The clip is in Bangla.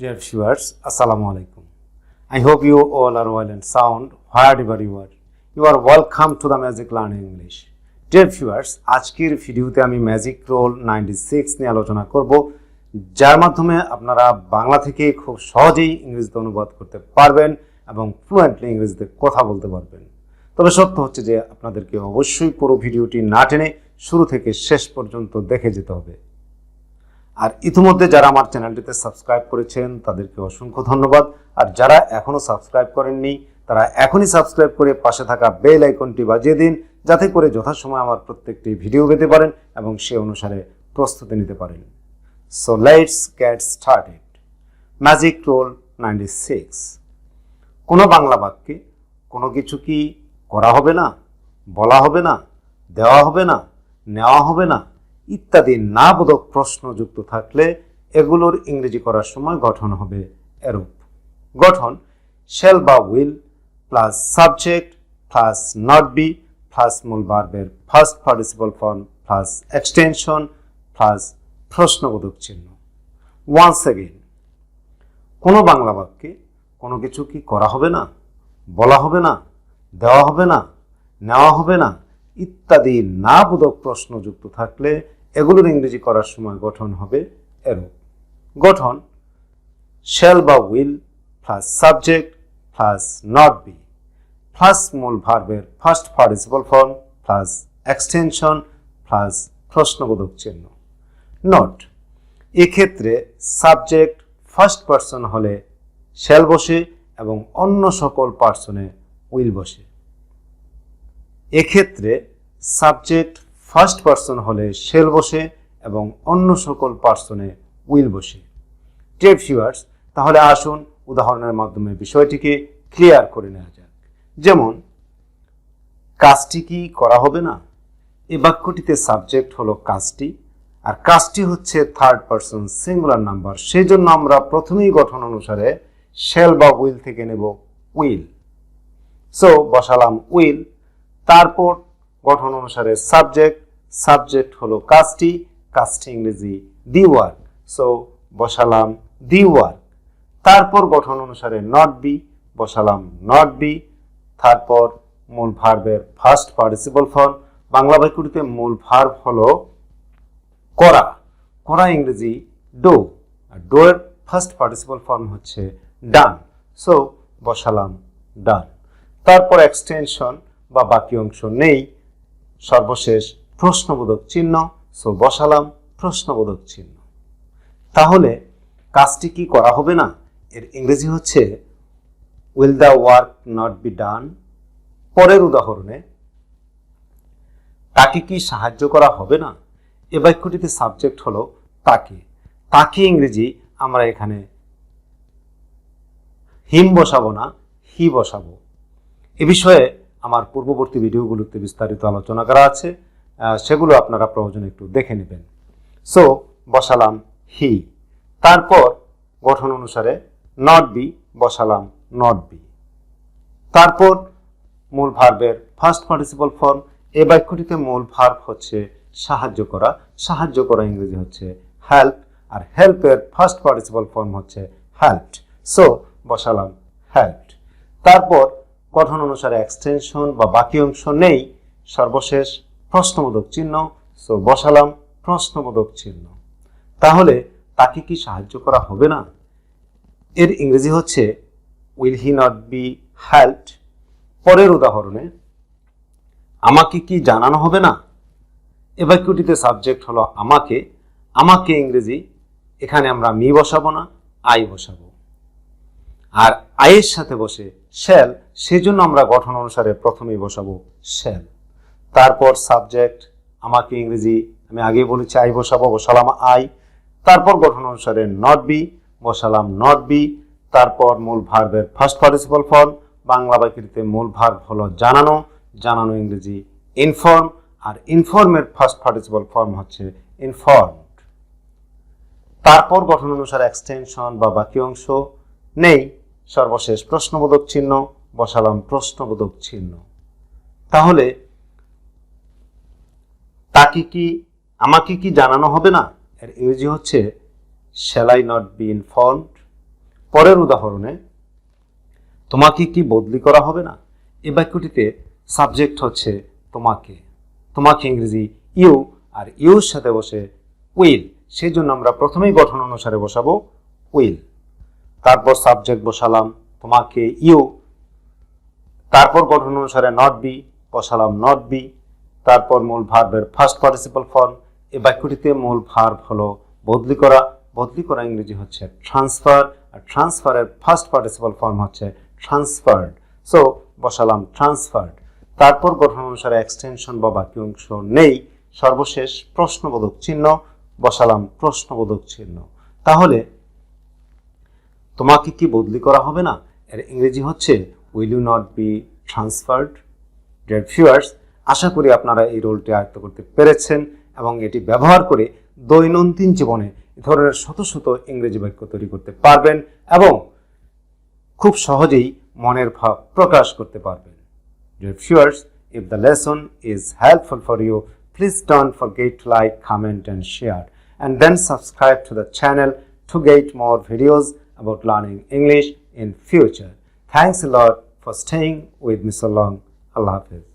Dear viewers, Assalamu alaikum. I hope you all are well and sound wherever you are. You are welcome to the Magic Learning English. Dear viewers, আজকের ভিডিওতে আমি ম্যাজিক রোল 96 নিয়ে আলোচনা করব, যার মাধ্যমে আপনারা বাংলা থেকে খুব সহজেই ইংরেজিতে অনুবাদ করতে পারবেন এবং ফ্লুয়েন্টলি ইংরেজিতে কথা বলতে পারবেন। তবে সত্য হচ্ছে যে আপনাদেরকে অবশ্যই পুরো ভিডিওটি না টেনে শুরু থেকে শেষ পর্যন্ত দেখে যেতে হবে। আর ইতিমধ্যে যারা আমার চ্যানেলটিতে সাবস্ক্রাইব করেছেন তাদেরকে অসংখ্য ধন্যবাদ। আর যারা এখনো সাবস্ক্রাইব করেননি তারা এখনই সাবস্ক্রাইব করে পাশে থাকা বেল আইকনটি বাজিয়ে দিন, যাতে করে যথাসময় আমার প্রত্যেকটি ভিডিও পেতে পারেন এবং সে অনুসারে প্রস্তুতি নিতে পারেন। So let's get started. Magic roll 96। কোনো বাংলা বাক্যে কোনো কিছু কি করা হবে না, বলা হবে না, দেওয়া হবে না, নেওয়া হবে না ইত্যাদি না বোধক প্রশ্ন যুক্ত থাকলে এগুলোর ইংরেজি করার সময় গঠন হবে এরূপ। গঠন শ্যাল বা will plus subject plus not be plus মূল ভার্বের first participle form plus extension plus প্রশ্নবোধক চিহ্ন। ওয়ান্স এগেইন, কোনো বাংলা বাক্যে কোনো কিছু কি করা হবে না, বলা হবে না, দেওয়া হবে না, নেওয়া হবে না ইত্যাদি না বোধক প্রশ্ন যুক্ত থাকলে এগুলোর ইংরেজি করার সময় গঠন হবে এরূপ। গঠন শ্যাল বা will plus subject plus not be plus মূল ভার্বের first participle form plus extension plus প্রশ্নবোধক চিহ্ন। নোট, এক্ষেত্রে সাবজেক্ট ফার্স্ট পার্সন হলে শ্যাল বসে এবং অন্য সকল পার্সনে উইল বসে। এক্ষেত্রে সাবজেক্ট ফার্স্ট পার্সন হলে শ্যাল বসে এবং অন্য সকল পার্সনে উইল বসে। ডিয়ার ভিউয়ার্স, তাহলে আসুন উদাহরণের মাধ্যমে বিষয়টিকে ক্লিয়ার করে নেওয়া যাক। যেমন, কাজটি কি করা হবে না? এই বাক্যটিতে সাবজেক্ট হলো কাজটি, আর কাজটি হচ্ছে থার্ড পার্সন সিঙ্গুলার নাম্বার, সেই জন্য আমরা প্রথমেই গঠন অনুসারে শ্যাল বা উইল থেকে নেব উইল। সো বসালাম উইল, তারপর গঠন অনুসারে সাবজেক্ট, সাবজেক্ট হলো কাজটি, কাজটি ইংরেজি দি ওয়ার্ক, সো বসালাম দি ওয়ার্ক। তারপর গঠন অনুসারে নট বি, বসালাম নট বি। তারপর মূল ভার্বের ফার্স্ট পার্টিসিপল ফর্ম, বাংলা বাক্যটিতে মূল ভার্ব হলো করা, করা ইংরেজি ডো, আর ডো এর ফার্স্ট পার্টিসিপল ফর্ম হচ্ছে ডান, সো বসালাম ডান। তারপর এক্সটেনশন বা বাকি অংশ নেই, সর্বশেষ প্রশ্নবোধক চিহ্ন, সো বসালাম প্রশ্নবোধক চিহ্ন। তাহলে কাজটি কি করা হবে না এর ইংরেজি হচ্ছে will the work not be done. পরের উদাহরণে, তাকে কি সাহায্য করা হবে না? এ বাক্যটিতে সাবজেক্ট হলো তাকে, তাকে ইংরেজি আমরা এখানে হিম বসাবো না, হি বসাবো। এ বিষয়ে আমার পূর্ববর্তী ভিডিওগুলোতে বিস্তারিত আলোচনা করা আছে, সেগুলো আপনারা প্রয়োজনে একটু দেখে নেবেন। সো বসালাম হি, তারপর গঠন অনুসারে নট বি, বসালাম নট বি। তারপর মূল ভার্বের ফার্স্ট পার্টিসিপল ফর্ম, এই বাক্যটিতে মূল ভার্ব হচ্ছে সাহায্য করা, সাহায্য করা ইংরেজি হচ্ছে হেল্প, আর হেল্পের ফার্স্ট পার্টিসিপল ফর্ম হচ্ছে হেল্পড, সো বসালাম হেল্পড। তারপর গঠন অনুসারে এক্সটেনশন বা বাকি অংশ নেই, সর্বশেষ প্রশ্নবোধক চিহ্ন, সো বসালাম প্রশ্নবোধক চিহ্ন। তাহলে তাকে কি সাহায্য করা হবে না এর ইংরেজি হচ্ছে will he not be helped. পরের উদাহরণে, আমাকে কি জানানো হবে না? এ বাক্যটিতে সাবজেক্ট হলো আমাকে, আমাকে ইংরেজি এখানে আমরা মি বসাবো না, আই বসাবো, আর আইয়ের সাথে বসে শ্যাল, সেজন্য আমরা গঠন অনুসারে প্রথমেই বসাবো শ্যাল। তারপর সাবজেক্ট আমাকে ইংরেজি আমি আগেই বলেছি আই বসাবো, বসালাম আই। তারপর গঠন অনুসারে নট বি, বসালাম নট বি। তারপর মূল ভার্বের ফার্স্ট পার্টিসিপল ফর্ম, বাংলা বাক্যটিতে মূল ভার্ব হলো জানানো, জানানো ইংরেজি ইনফর্ম, আর ইনফর্মের ফার্স্ট পার্টিসিপল ফর্ম হচ্ছে ইনফর্মড। তারপর গঠন অনুসারে এক্সটেনশন বা বাকি অংশ নেই, সর্বশেষ প্রশ্নবোধক চিহ্ন, বসালাম প্রশ্নবোধক চিহ্ন। তাহলে তাকে কি আমাকে কি জানানো হবে না এর ইংরেজি হচ্ছে shall I not be informed. পরের উদাহরণে তোমাকে কি বদলি করা হবে না, এই বাক্যটিতে সাবজেক্ট হচ্ছে তোমাকে, তোমাকে ইংরেজি ইউ, আর ইউর সাথে বসে উইল, সেই জন্য আমরা প্রথমেই গঠন অনুসারে বসাবো উইল। তারপর সাবজেক্ট বসালাম তোমাকে ইউ, তারপর গঠন অনুসারে নট বি বসালাম নট বি, তারপর মূল ভার্বের ফার্স্ট পার্টিসিপল ফর্ম। এই বাক্যটিতে মূল ভার্ব হলো বদলি করা, বদলি করা ইংরেজি হচ্ছে ট্রান্সফার, আর ট্রান্সফারের ফার্স্ট পার্টিসিপল ফর্ম হচ্ছে ট্রান্সফার্ড, সো বসালাম ট্রান্সফার্ড। তারপর গঠন অনুসারে এক্সটেনশন বা বাকি অংশ নেই, সর্বশেষ প্রশ্নবোধক চিহ্ন, বসালাম প্রশ্নবোধক চিহ্ন। তাহলে তোমাকে কি বদলি করা হবে না এর ইংরেজি হচ্ছে will you not be transferred. Dear viewers, আশা করি আপনারা এই রোলটি আয়ত্ত করতে পেরেছেন এবং এটি ব্যবহার করে দৈনন্দিন জীবনে এ ধরনের শত শত ইংরেজি বাক্য তৈরি করতে পারবেন এবং খুব সহজেই মনের ভাব প্রকাশ করতে পারবেন। Dear viewers, if the lesson is helpful for you, please don't forget to like, comment and share, and then subscribe to the channel to get more videos about learning English in future. Thanks a lot for staying with me so long. Allah Hafiz.